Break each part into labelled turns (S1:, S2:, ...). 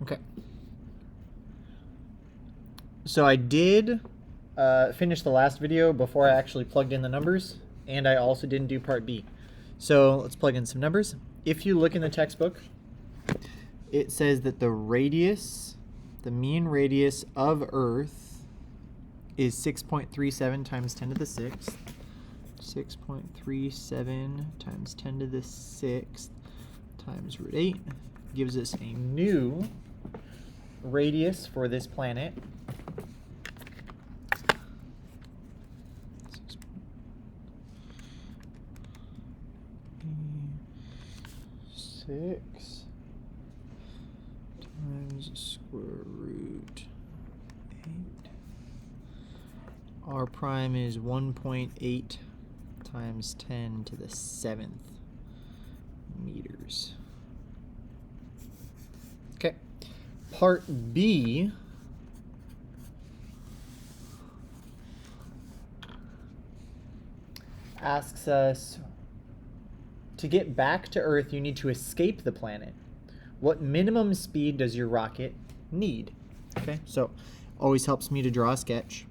S1: Okay. So I did finish the last video before I actually plugged in the numbers, and I also didn't do part B. So let's plug in some numbers. If you look in the textbook, it says that the radius, the mean radius of Earth is 6.37 times 10 to the 6th. 6.37 times 10 to the 6th times root 8 gives us a new radius for this planet. 6 times square root 8. R prime is 1.8 times 10 to the 7th meters. Okay. Part B asks us, to get back to Earth, you need to escape the planet. What minimum speed does your rocket need? Okay, so always helps me to draw a sketch.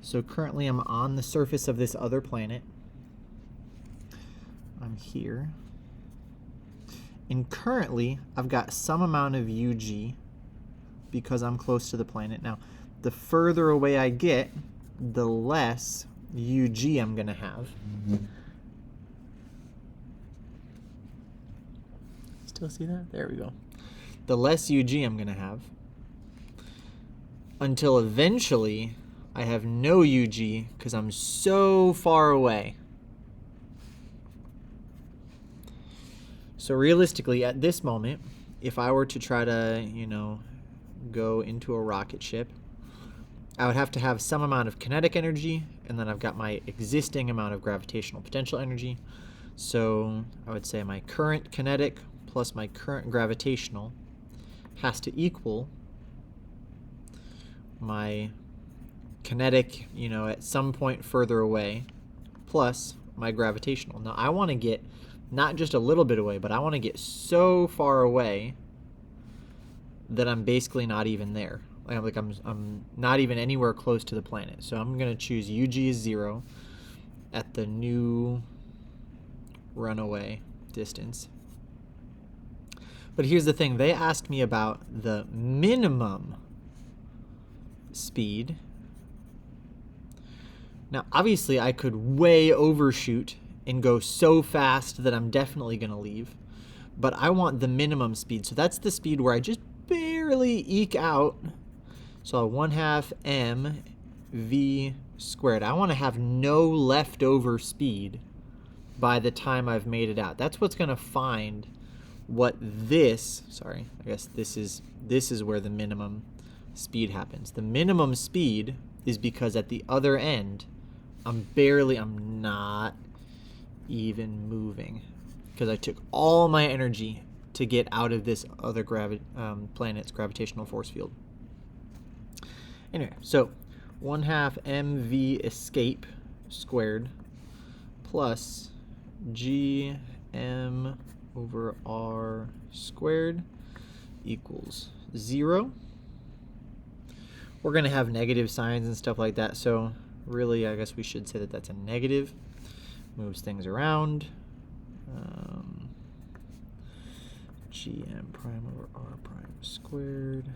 S1: So currently I'm on the surface of this other planet. I'm here. And currently I've got some amount of UG because I'm close to the planet. Now, the further away I get, the less UG I'm going to have. Still see that? There we go. The less UG I'm going to have. Until eventually I have no UG because I'm so far away. So realistically, at this moment, if I were to try to, go into a rocket ship, I would have to have some amount of kinetic energy, and then I've got my existing amount of gravitational potential energy. So I would say my current kinetic plus my current gravitational has to equal my kinetic, at some point further away, plus my gravitational. Now I want to get not just a little bit away, but I want to get so far away that I'm basically not even there. I'm not even anywhere close to the planet. So I'm going to choose UG is 0 at the new runaway distance. But here's the thing. They asked me about the minimum speed. Now, obviously, I could way overshoot and go so fast that I'm definitely going to leave. But I want the minimum speed. So that's the speed where I just barely eke out. So 1/2 mv squared. I want to have no leftover speed by the time I've made it out. That's what's going to find what this, I guess this is where the minimum speed happens. The minimum speed is because at the other end, I'm not even moving because I took all my energy to get out of this other planet's gravitational force field. Anyway, so 1/2 mv escape squared plus gm over r squared equals 0. We're going to have negative signs and stuff like that, so really I guess we should say that that's a negative. Moves things around. Gm prime over r prime squared.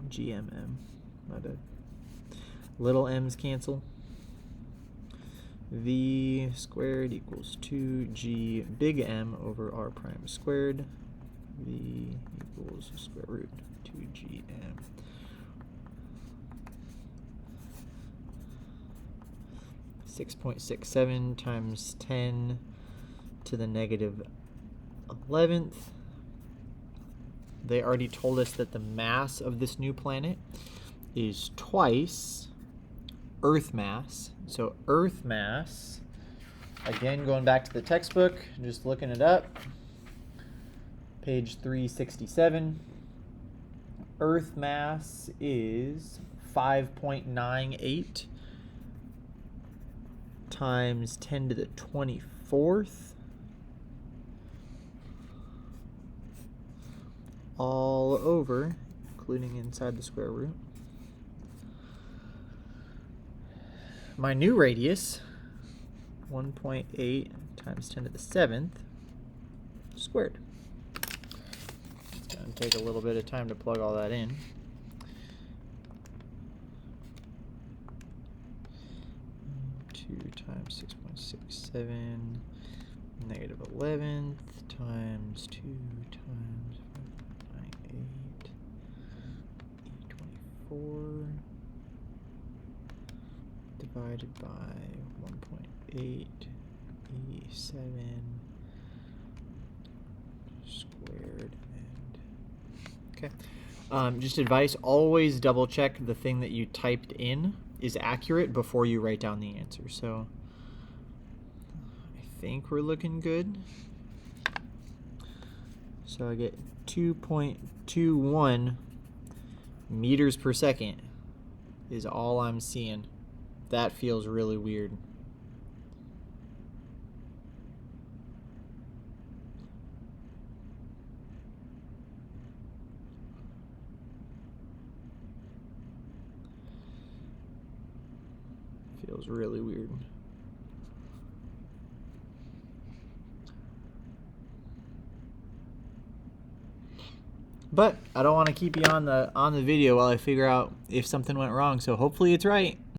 S1: GMM, my bad. Little m's cancel. V squared equals 2g big M over r prime squared. V equals square root 2gm. (6.67 times 10 to the negative 11th). They already told us that the mass of this new planet is twice Earth mass. So Earth mass, again going back to the textbook, just looking it up, page 367, Earth mass is 5.98 times 10 to the 24th, all over, including inside the square root. My new radius, 1.8 times 10 to the 7th squared. It's going to take a little bit of time to plug all that in. Times 6.67 negative 11th times 2 times 5.98 E24 divided by 1.8 E7 squared. And okay, just advice, always double check the thing that you typed in is accurate before you write down the answer. So I think we're looking good. So I get 2.21 meters per second is all I'm seeing. That feels really weird. Feels really weird. But I don't want to keep you on the video while I figure out if something went wrong, so hopefully it's right.